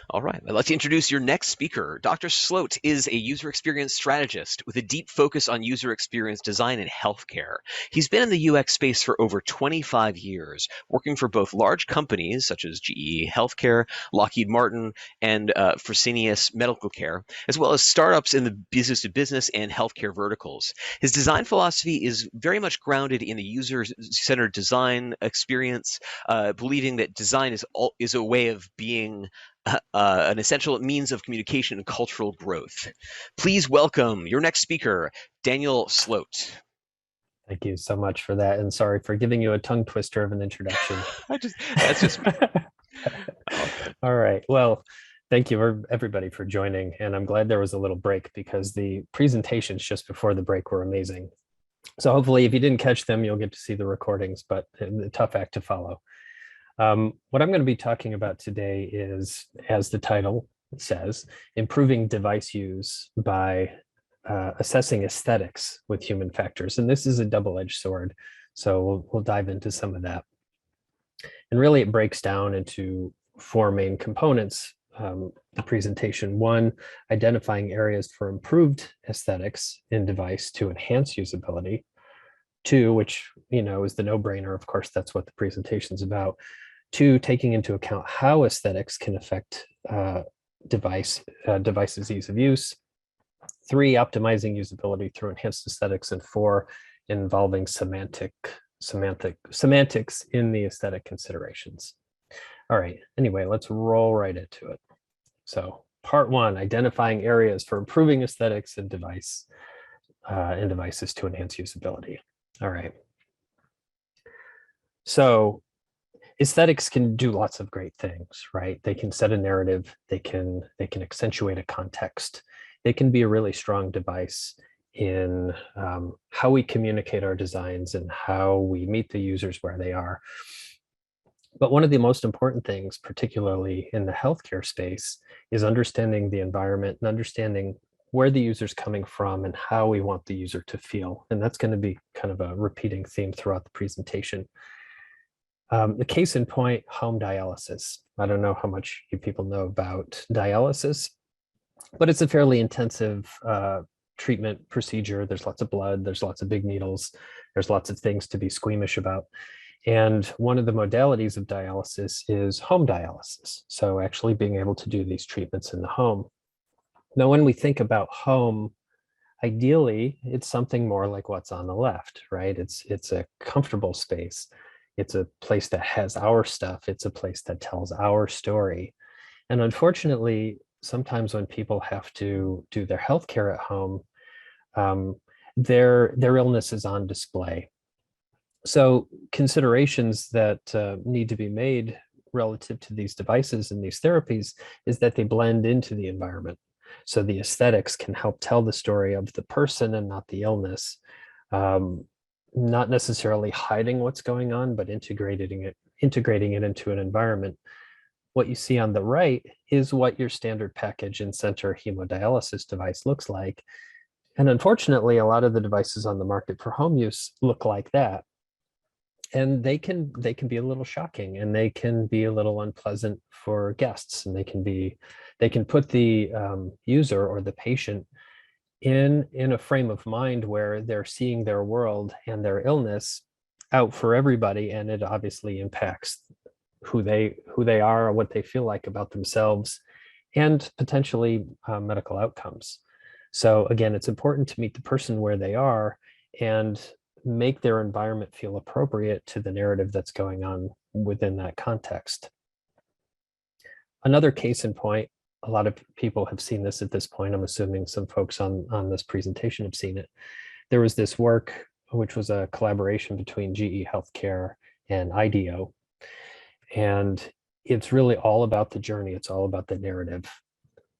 All right, I'd like to introduce your next speaker. Dr. Sloat is a user experience strategist with a deep focus on user experience design in healthcare. He's been in the UX space for over 25 years, working for both large companies such as GE Healthcare, Lockheed Martin, and Fresenius Medical Care, as well as startups in the business to business and healthcare verticals. His design philosophy is very much grounded in the user-centered design experience, believing that design is a way of being an essential means of communication and cultural growth. Please welcome your next speaker, Daniel Sloat. Thank you so much for that. And sorry for giving you a tongue twister of an introduction. That's just me. Okay. All right. Well, thank you everybody for joining. And I'm glad there was a little break because the presentations just before the break were amazing. So hopefully if you didn't catch them, you'll get to see the recordings, but a tough act to follow. What I'm going to be talking about today is, as the title says, improving device use by assessing aesthetics with human factors. And this is a double-edged sword. So we'll dive into some of that. And really it breaks down into four main components. The presentation: one, identifying areas for improved aesthetics in device to enhance usability. Two, which is the no-brainer. Of course, that's what the presentation is about. Two, taking into account how aesthetics can affect devices' ease of use. Three, optimizing usability through enhanced aesthetics. And four, involving semantics in the aesthetic considerations. All right, anyway, let's roll right into it. So part one, identifying areas for improving aesthetics in devices to enhance usability. All right. So aesthetics can do lots of great things, right? They can set a narrative, they can accentuate a context. They can be a really strong device in how we communicate our designs and how we meet the users where they are. But one of the most important things, particularly in the healthcare space, is understanding the environment and understanding where the user's coming from and how we want the user to feel. And that's going to be kind of a repeating theme throughout the presentation. The case in point, home dialysis. I don't know how much you people know about dialysis, but it's a fairly intensive treatment procedure. There's lots of blood, there's lots of big needles, there's lots of things to be squeamish about. And one of the modalities of dialysis is home dialysis. So actually being able to do these treatments in the home. Now, when we think about home, ideally, it's something more like what's on the left, right? It's a comfortable space. It's a place that has our stuff. It's a place that tells our story. And unfortunately, sometimes when people have to do their healthcare at home, their illness is on display. So considerations that need to be made relative to these devices and these therapies is that they blend into the environment. So the aesthetics can help tell the story of the person and not the illness, not necessarily hiding what's going on, but integrating it into an environment. What you see on the right is what your standard package in-center hemodialysis device looks like. And unfortunately, a lot of the devices on the market for home use look like that. And they can be a little shocking, and they can be a little unpleasant for guests, and they can put the user or the patient in a frame of mind where they're seeing their world and their illness out for everybody, and it obviously impacts who they are or what they feel like about themselves, and potentially medical outcomes. So again, it's important to meet the person where they are and make their environment feel appropriate to the narrative that's going on within that context. Another case in point, a lot of people have seen this at this point. I'm assuming some folks on this presentation have seen it. There was this work, which was a collaboration between GE Healthcare and IDEO. And it's really all about the journey. It's all about the narrative.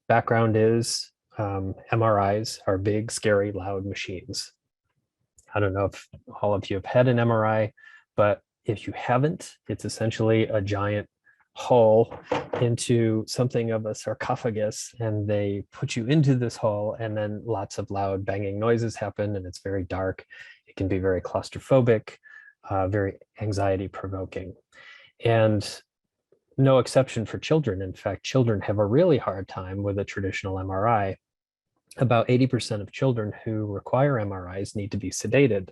Background is MRIs are big, scary, loud machines. I don't know if all of you have had an MRI, but if you haven't, it's essentially a giant hole into something of a sarcophagus, and they put you into this hole, and then lots of loud banging noises happen, and it's very dark. It can be very claustrophobic, very anxiety provoking. And no exception for children. In fact, children have a really hard time with a traditional MRI. About 80% of children who require MRIs need to be sedated.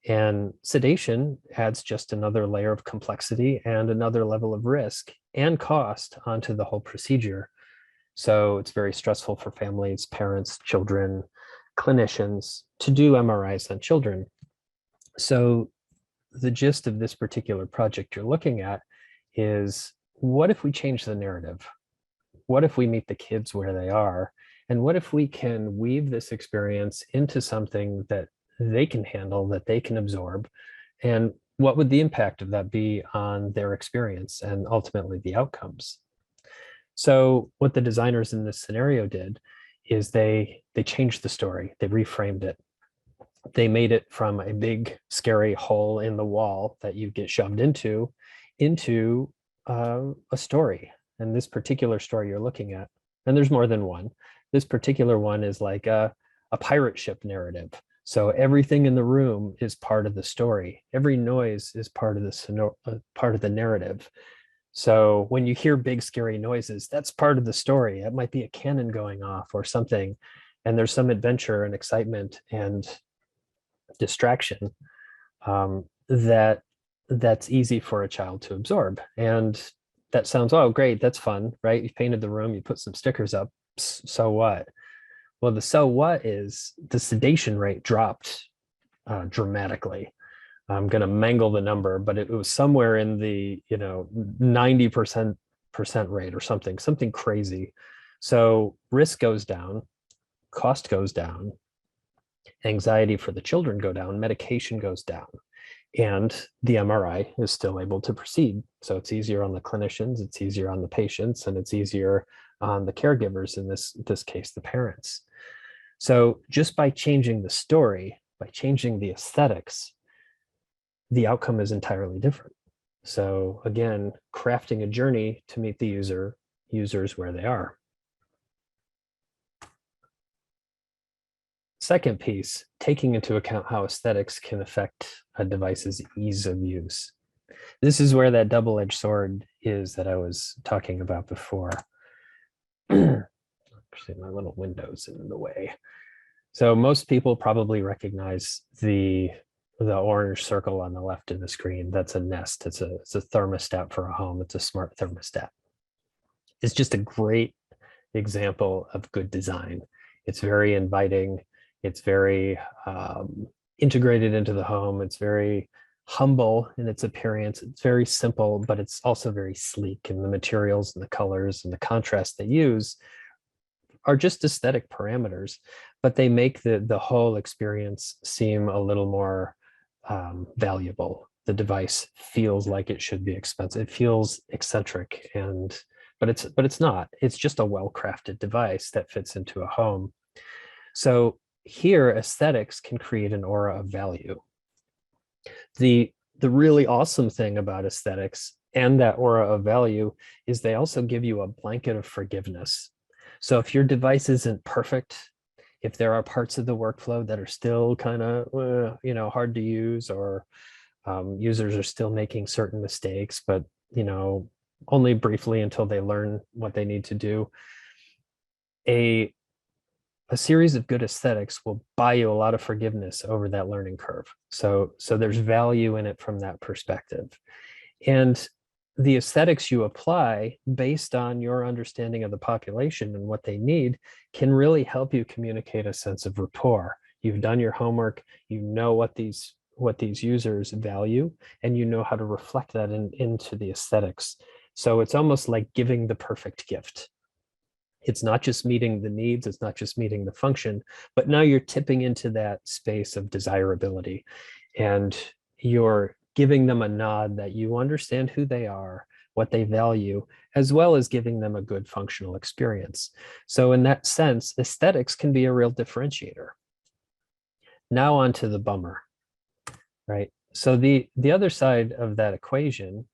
And sedation adds just another layer of complexity and another level of risk and cost onto the whole procedure. So it's very stressful for families, parents, children, clinicians to do MRIs on children. So the gist of this particular project you're looking at is, what if we change the narrative? What if we meet the kids where they are? And what if we can weave this experience into something that they can handle, that they can absorb? And what would the impact of that be on their experience and ultimately the outcomes? So what the designers in this scenario did is they changed the story, they reframed it. They made it from a big scary hole in the wall that you get shoved into a story. And this particular story you're looking at, and there's more than one, this particular one is like a pirate ship narrative. So everything in the room is part of the story. Every noise is part of the narrative. So when you hear big scary noises, that's part of the story. It might be a cannon going off or something, and there's some adventure and excitement and distraction that's easy for a child to absorb. And that sounds, oh, great, that's fun, right? You painted the room, you put some stickers up, so what? Well, the so what is the sedation rate dropped dramatically. I'm going to mangle the number, but it was somewhere in the 90% rate or something crazy. So risk goes down, cost goes down, anxiety for the children go down, medication goes down, and the MRI is still able to proceed. So it's easier on the clinicians, it's easier on the patients, and it's easier on the caregivers, in this case, the parents. So just by changing the story, by changing the aesthetics, the outcome is entirely different. So again, crafting a journey to meet the users where they are. Second piece, taking into account how aesthetics can affect a device's ease of use. This is where that double-edged sword is that I was talking about before. Actually, my little window's in the way. So most people probably recognize the orange circle on the left of the screen. That's a Nest. It's a thermostat for a home. It's a smart thermostat. It's just a great example of good design. It's very inviting. It's very integrated into the home. It's very humble in its appearance. It's very simple, but it's also very sleek, and the materials and the colors and the contrast they use are just aesthetic parameters, but they make the whole experience seem a little more valuable. The device feels like it should be expensive. It feels eccentric, but it's not. It's just a well-crafted device that fits into a home. So here, aesthetics can create an aura of value. The really awesome thing about aesthetics and that aura of value is they also give you a blanket of forgiveness. So if your device isn't perfect, if there are parts of the workflow that are still kind of hard to use, or users are still making certain mistakes, but only briefly until they learn what they need to do, a series of good aesthetics will buy you a lot of forgiveness over that learning curve. So there's value in it from that perspective. And the aesthetics you apply based on your understanding of the population and what they need can really help you communicate a sense of rapport. You've done your homework, you know what these users value, and you know how to reflect that into the aesthetics. So it's almost like giving the perfect gift. It's not just meeting the needs, it's not just meeting the function, but now you're tipping into that space of desirability, and you're giving them a nod that you understand who they are, what they value, as well as giving them a good functional experience. So in that sense, aesthetics can be a real differentiator. Now on to the bummer, right? So the other side of that equation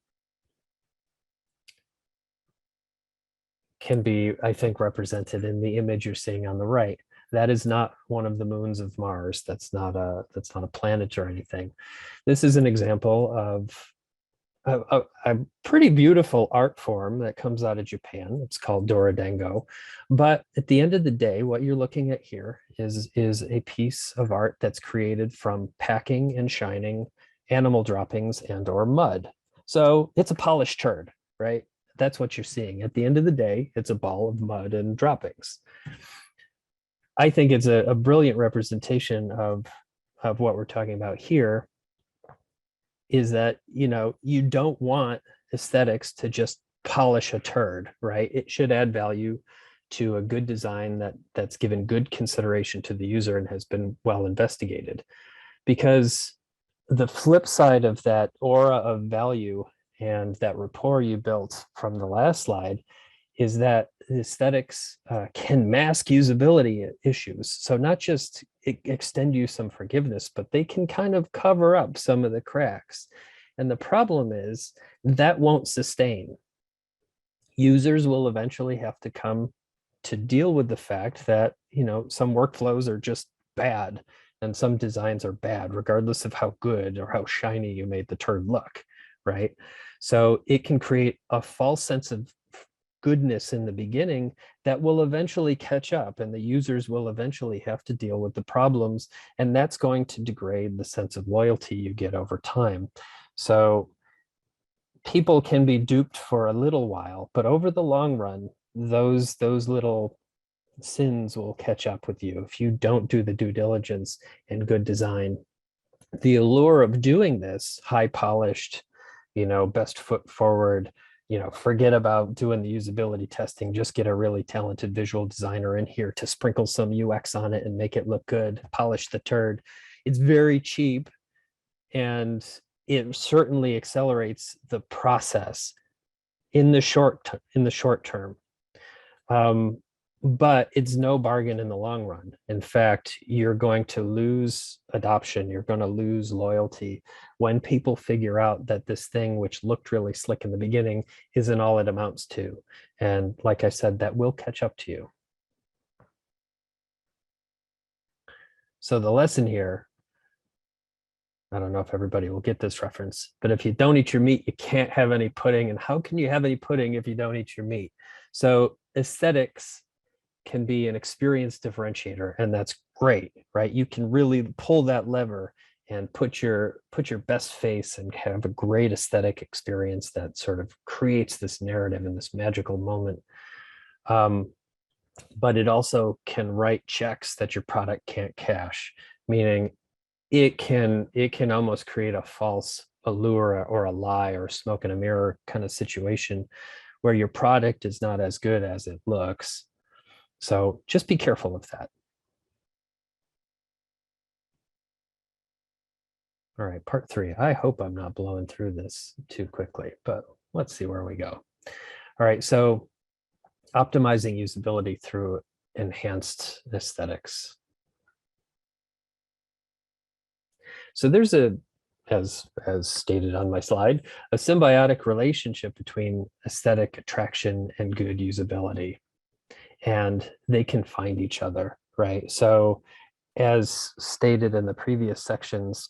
can be, I think, represented in the image you're seeing on the right. That is not one of the moons of Mars. That's not a planet or anything. This is an example of a pretty beautiful art form that comes out of Japan. It's called Dorodango. But at the end of the day, what you're looking at here is a piece of art that's created from packing and shining animal droppings and or mud. So it's a polished turd, right? That's what you're seeing. At the end of the day, it's a ball of mud and droppings. I think it's a brilliant representation of what we're talking about here, is that, you know, you don't want aesthetics to just polish a turd, right? It should add value to a good design that's given good consideration to the user and has been well investigated. Because the flip side of that aura of value and that rapport you built from the last slide is that aesthetics can mask usability issues. So not just extend you some forgiveness, but they can kind of cover up some of the cracks. And the problem is that won't sustain. Users will eventually have to come to deal with the fact that, you know, some workflows are just bad and some designs are bad, regardless of how good or how shiny you made the turd look, right? So it can create a false sense of goodness in the beginning that will eventually catch up, and the users will eventually have to deal with the problems, and that's going to degrade the sense of loyalty you get over time. So people can be duped for a little while, but over the long run, those little sins will catch up with you if you don't do the due diligence and good design. The allure of doing this high polished, you know, best foot forward, you know, forget about doing the usability testing, just get a really talented visual designer in here to sprinkle some UX on it and make it look good, polish the turd. It's very cheap, and it certainly accelerates the process in the short term. But it's no bargain in the long run. In fact, you're going to lose adoption. You're going to lose loyalty when people figure out that this thing, which looked really slick in the beginning, isn't all it amounts to. And like I said, that will catch up to you. So the lesson here, I don't know if everybody will get this reference, but if you don't eat your meat, you can't have any pudding. And how can you have any pudding if you don't eat your meat? So aesthetics can be an experience differentiator, and that's great, right? You can really pull that lever and put your best face and have a great aesthetic experience that sort of creates this narrative and this magical moment. But it also can write checks that your product can't cash, meaning it can almost create a false allure or a lie or smoke and a mirror kind of situation where your product is not as good as it looks. So just be careful of that. All right, part 3. I hope I'm not blowing through this too quickly, but let's see where we go. All right, so optimizing usability through enhanced aesthetics. So there's as stated on my slide, a symbiotic relationship between aesthetic attraction and good usability. And they can find each other, right? So as stated in the previous sections,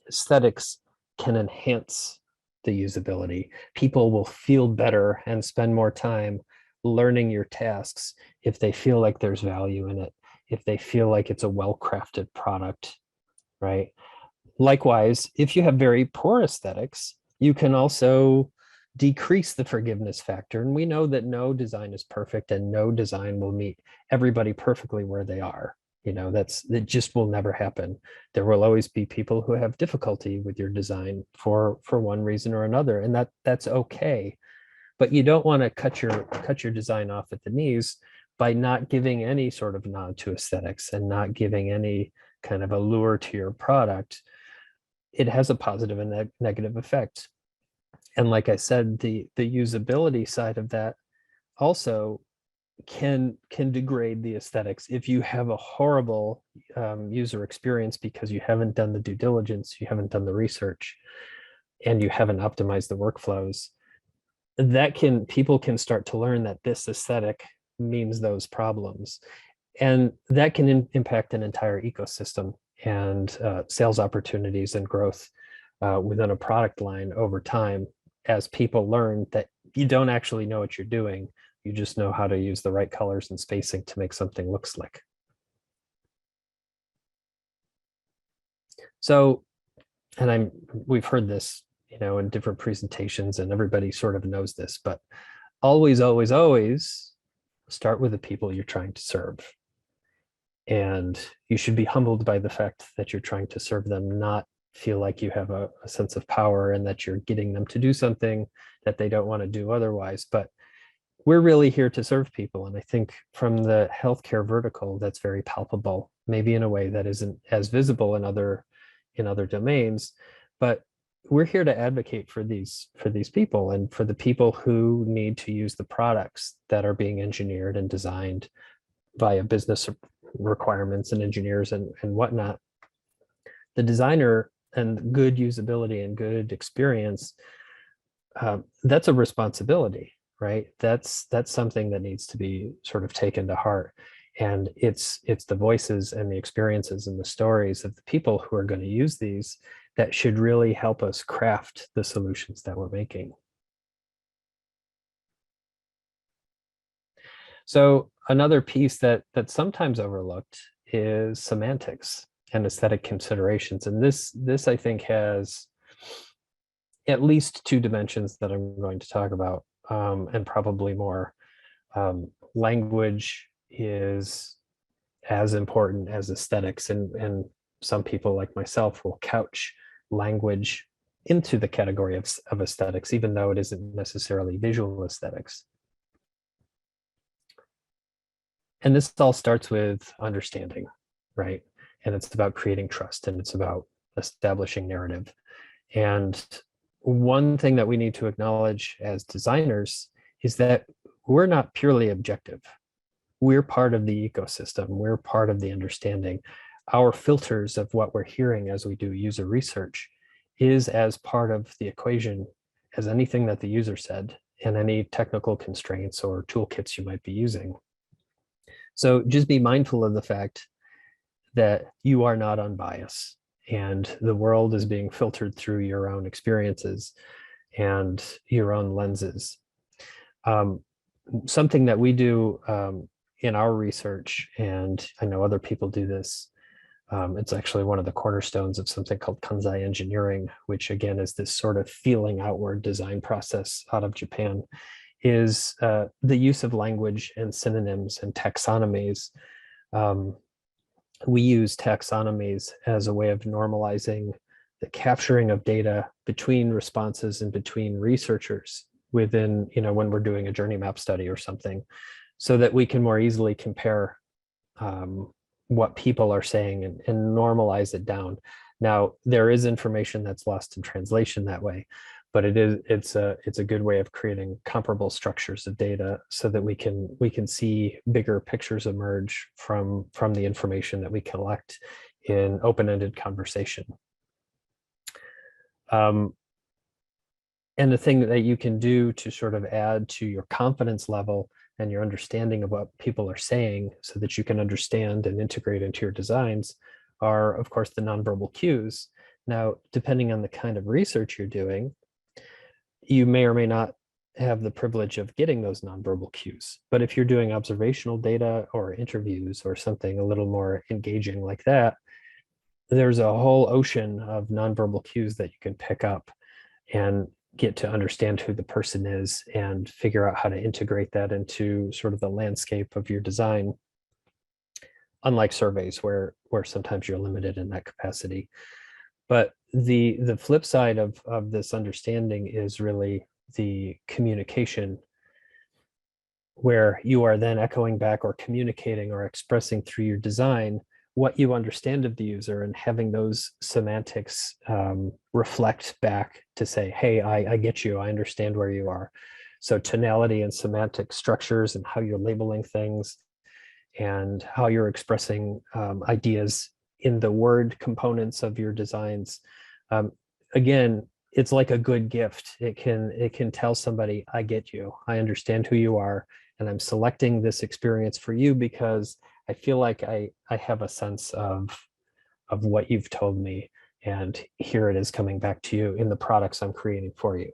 aesthetics can enhance the usability. People will feel better and spend more time learning your tasks if they feel like there's value in it, if they feel like it's a well-crafted product, right? Likewise, if you have very poor aesthetics, you can also decrease the forgiveness factor. And we know that no design is perfect and no design will meet everybody perfectly where they are. You know, that just will never happen. There will always be people who have difficulty with your design for one reason or another, and that's okay. But you don't want to cut your design off at the knees by not giving any sort of nod to aesthetics and not giving any kind of allure to your product. It has a positive and negative effect. And like I said, the usability side of that also can degrade the aesthetics if you have a horrible user experience because you haven't done the due diligence, you haven't done the research, and you haven't optimized the workflows. People can start to learn that this aesthetic means those problems, and that can impact an entire ecosystem and sales opportunities and growth within a product line over time as people learn that you don't actually know what you're doing. You just know how to use the right colors and spacing to make something look slick. So, and we've heard this, in different presentations, and everybody sort of knows this, but always, always, always start with the people you're trying to serve. And you should be humbled by the fact that you're trying to serve them, not feel like you have a sense of power and that you're getting them to do something that they don't want to do otherwise. But we're really here to serve people. And I think from the healthcare vertical, that's very palpable, maybe in a way that isn't as visible in other domains. But we're here to advocate for these people and for the people who need to use the products that are being engineered and designed via business requirements and engineers and whatnot. The designer and good usability and good experience, that's a responsibility, right? That's something that needs to be sort of taken to heart. And it's the voices and the experiences and the stories of the people who are going to use these that should really help us craft the solutions that we're making. So another piece that's sometimes overlooked is semantics and aesthetic considerations. And this I think has at least two dimensions that I'm going to talk about, and probably more. Language is as important as aesthetics, and some people like myself will couch language into the category of aesthetics, even though it isn't necessarily visual aesthetics. And this all starts with understanding, right? And it's about creating trust, and it's about establishing narrative. And one thing that we need to acknowledge as designers is that we're not purely objective. We're part of the ecosystem. We're part of the understanding. Our filters of what we're hearing as we do user research is as part of the equation as anything that the user said and any technical constraints or toolkits you might be using. So just be mindful of the fact that you are not unbiased and the world is being filtered through your own experiences and your own lenses. Something that we do in our research, and I know other people do this, it's actually one of the cornerstones of something called Kansai engineering, which again is this sort of feeling outward design process out of Japan, is the use of language and synonyms and taxonomies. We use taxonomies as a way of normalizing the capturing of data between responses and between researchers within, when we're doing a journey map study or something, so that we can more easily compare what people are saying and normalize it down. Now, there is information that's lost in translation that way, but it's a good way of creating comparable structures of data so that we can see bigger pictures emerge from the information that we collect in open-ended conversation. And the thing that you can do to sort of add to your confidence level and your understanding of what people are saying so that you can understand and integrate into your designs are, of course, the nonverbal cues. Now, depending on the kind of research you're doing, you may or may not have the privilege of getting those nonverbal cues. But if you're doing observational data or interviews or something a little more engaging like that, there's a whole ocean of nonverbal cues that you can pick up and get to understand who the person is and figure out how to integrate that into sort of the landscape of your design. Unlike surveys where sometimes you're limited in that capacity. But the flip side of this understanding is really the communication, where you are then echoing back or communicating or expressing through your design what you understand of the user and having those semantics reflect back to say, hey, I get you, I understand where you are. So tonality and semantic structures and how you're labeling things and how you're expressing ideas in the word components of your designs. Again, it's like a good gift. It can tell somebody, I get you, I understand who you are, and I'm selecting this experience for you because I feel like I have a sense of what you've told me, And here it is coming back to you in the products I'm creating for you.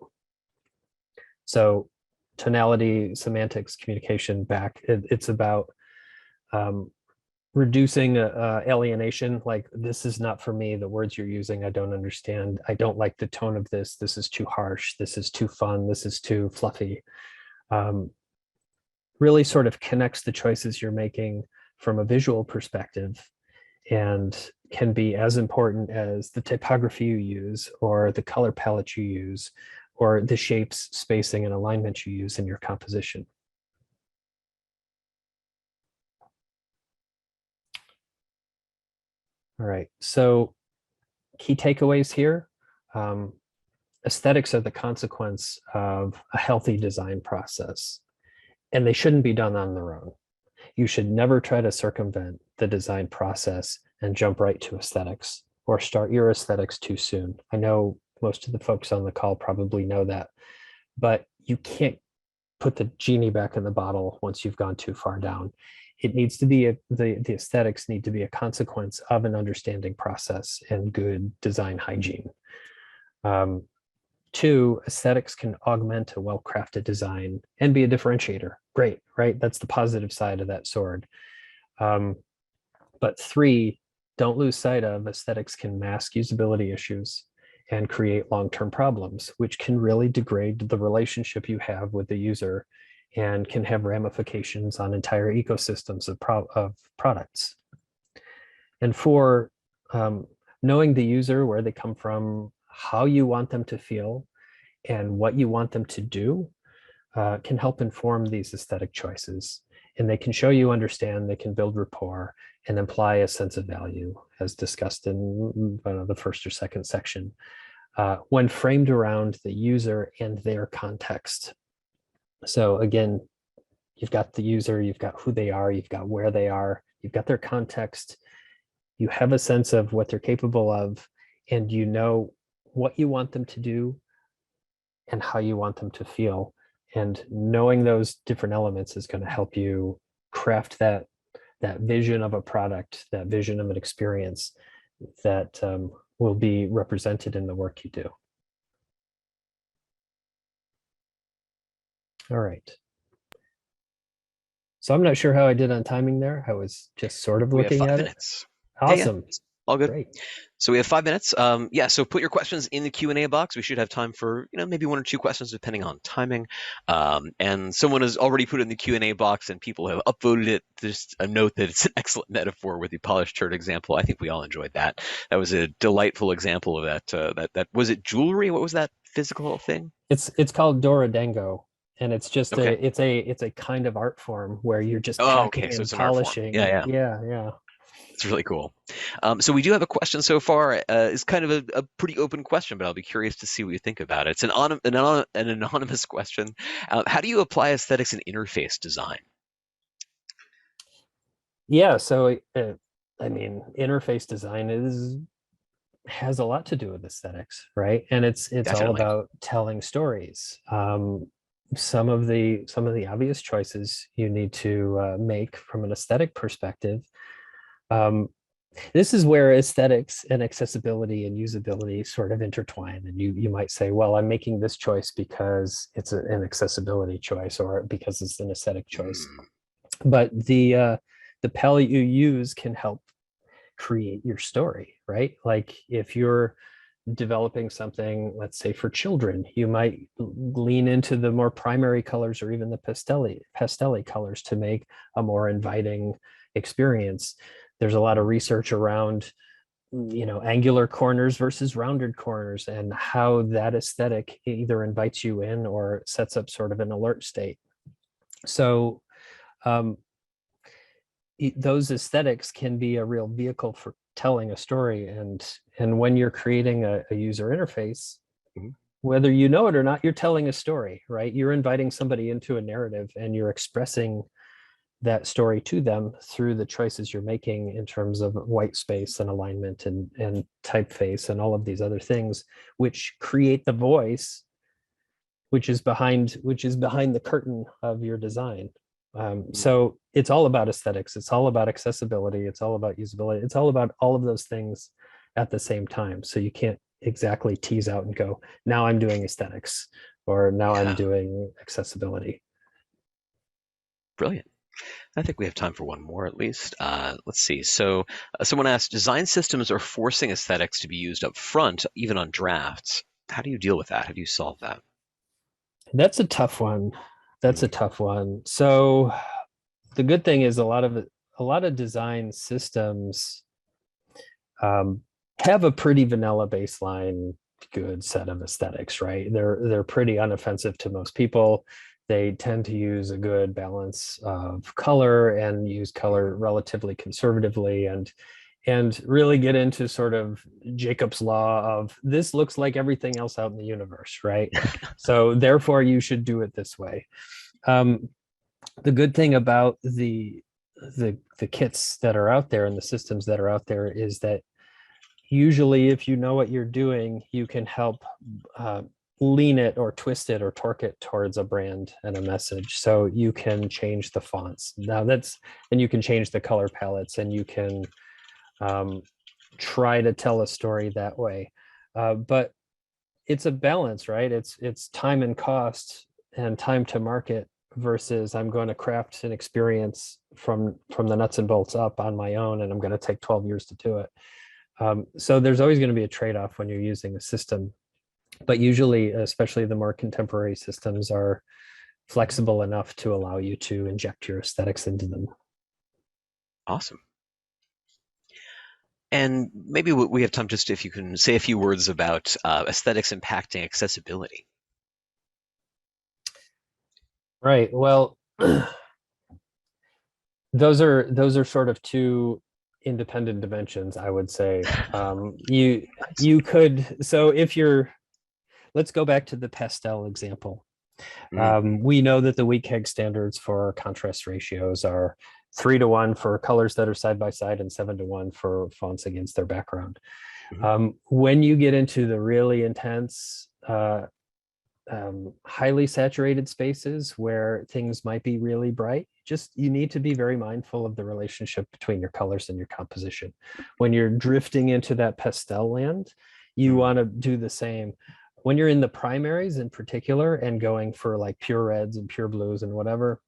So tonality, semantics, communication back, it's about reducing alienation, like this is not for me, the words you're using I don't understand, I don't like the tone of this, this is too harsh, this is too fun, this is too fluffy. Really sort of connects the choices you're making from a visual perspective, and can be as important as the typography you use, or the color palette you use, or the shapes, spacing, and alignment you use in your composition. All right, so key takeaways here. Aesthetics are the consequence of a healthy design process, and they shouldn't be done on their own. You should never try to circumvent the design process and jump right to aesthetics, or start your aesthetics too soon. I know most of the folks on the call probably know that, but you can't put the genie back in the bottle once you've gone too far down. It needs to be the aesthetics need to be a consequence of an understanding process and good design hygiene. Two, aesthetics can augment a well-crafted design and be a differentiator. Great, right? That's the positive side of that sword. But three, don't lose sight of aesthetics can mask usability issues and create long-term problems, which can really degrade the relationship you have with the user and can have ramifications on entire ecosystems of products. And four, knowing the user, where they come from, how you want them to feel, and what you want them to do can help inform these aesthetic choices. And they can show you understand, they can build rapport, and imply a sense of value, as discussed in the first or second section, when framed around the user and their context. So again, you've got the user, you've got who they are, you've got where they are, you've got their context, you have a sense of what they're capable of, and you know what you want them to do and how you want them to feel. And knowing those different elements is going to help you craft that vision of a product, that vision of an experience that will be represented in the work you do. All right. So I'm not sure how I did on timing there. I was just sort of looking at it. 5 minutes. Awesome. Yeah. All good. Great. So we have 5 minutes. Yeah, so put your questions in the Q&A box. We should have time for, maybe 1 or 2 questions depending on timing. And someone has already put it in the Q&A box and people have upvoted it. Just a note that it's an excellent metaphor with the polished turd example. I think we all enjoyed that. That was a delightful example of that. That was it jewelry? What was that physical thing? It's called Dorodango. And it's just it's a kind of art form where you're just packing so and polishing. Yeah. It's really cool. So we do have a question so far. It's kind of a pretty open question, but I'll be curious to see what you think about it. It's an anonymous question. How do you apply aesthetics in interface design? Yeah, so interface design has a lot to do with aesthetics, right? And it's Definitely all about telling stories. Some of the obvious choices you need to make from an aesthetic perspective. This is where aesthetics and accessibility and usability sort of intertwine. And you might say, well, I'm making this choice because it's an accessibility choice or because it's an aesthetic choice. But the palette you use can help create your story, right? Like if you're developing something, let's say for children, you might lean into the more primary colors or even the pastel colors to make a more inviting experience. There's a lot of research around, angular corners versus rounded corners and how that aesthetic either invites you in or sets up sort of an alert state. So those aesthetics can be a real vehicle for telling a story. And when you're creating a user interface, whether you know it or not, you're telling a story, right? You're inviting somebody into a narrative and you're expressing that story to them through the choices you're making in terms of white space and alignment and typeface and all of these other things, which create the voice, which is behind the curtain of your design. So it's all about aesthetics. It's all about accessibility. It's all about usability. It's all about all of those things at the same time. So you can't exactly tease out and go, now I'm doing aesthetics or now I'm Yeah, doing accessibility. brilliant. I think we have time for one more at least. Let's see. So someone asked, design systems are forcing aesthetics to be used up front, even on drafts. How do you deal with that? How do you solve that? That's a tough one. That's a Mm, tough one. So the good thing is a lot of design systems um, have a pretty vanilla baseline good set of aesthetics, right? They're pretty unoffensive to most people. They tend to use a good balance of color and use color relatively conservatively and really get into sort of Jacob's law of this looks like everything else out in the universe, right? So therefore you should do it this way. Um, the good thing about the kits that are out there and the systems that are out there is that usually if you know what you're doing, you can help uh, lean it or twist it or torque it towards a brand and a message. So you can change the fonts. Now and you can change the color palettes and you can um, try to tell a story that way. But it's a balance, right? It's time and cost and time to market versus I'm going to craft an experience from the nuts and bolts up on my own, and I'm going to take 12 years to do it. So there's always going to be a trade-off when you're using a system, but usually, especially the more contemporary systems, are flexible enough to allow you to inject your aesthetics into them. awesome. And maybe we have time just if you can say a few words about aesthetics impacting accessibility. Right. Well, those are sort of two independent dimensions, I would say. Nice. You could, so if you're, let's go back to the pastel example. Mm-hmm. We know that the WCAG standards for contrast ratios are 3:1 for colors that are side by side and 7:1 for fonts against their background. When you get into the really intense, highly saturated spaces where things might be really bright, just you need to be very mindful of the relationship between your colors and your composition. When you're drifting into that pastel land, you Mm-hmm. want to do the same. When you're in the primaries in particular and going for like pure reds and pure blues and whatever,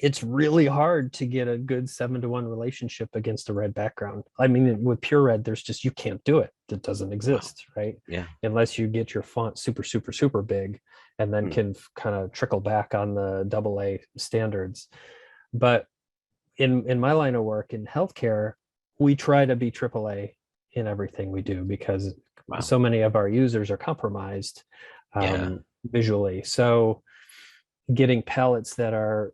it's really hard to get a good 7:1 relationship against a red background. I mean, with pure red, there's just, you can't do it. It doesn't Wow. exist, right? Yeah. Unless you get your font super, super, super big and then Mm. can kind of trickle back on the AA standards. But in my line of work in healthcare, we try to be AAA in everything we do because Wow. so many of our users are compromised Yeah. visually. So getting palettes that are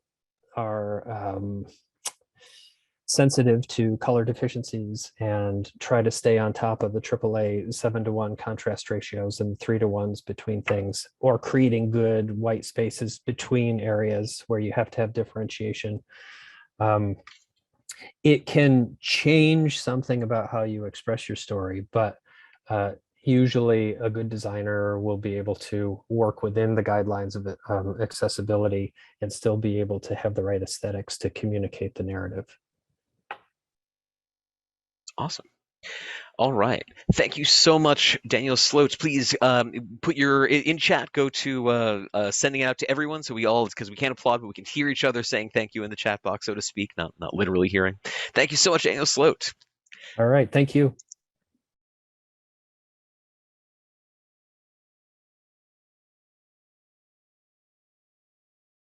sensitive to color deficiencies and try to stay on top of the AAA 7:1 contrast ratios and 3:1s between things, or creating good white spaces between areas where you have to have differentiation. Um, it can change something about how you express your story, but usually a good designer will be able to work within the guidelines of accessibility and still be able to have the right aesthetics to communicate the narrative. Awesome. All right. Thank you so much, Daniel Sloat. Please put your in chat. Go to sending out to everyone, so we all, because we can't applaud, but we can hear each other saying thank you in the chat box, so to speak, not literally hearing. Thank you so much, Daniel Sloat. All right, thank you.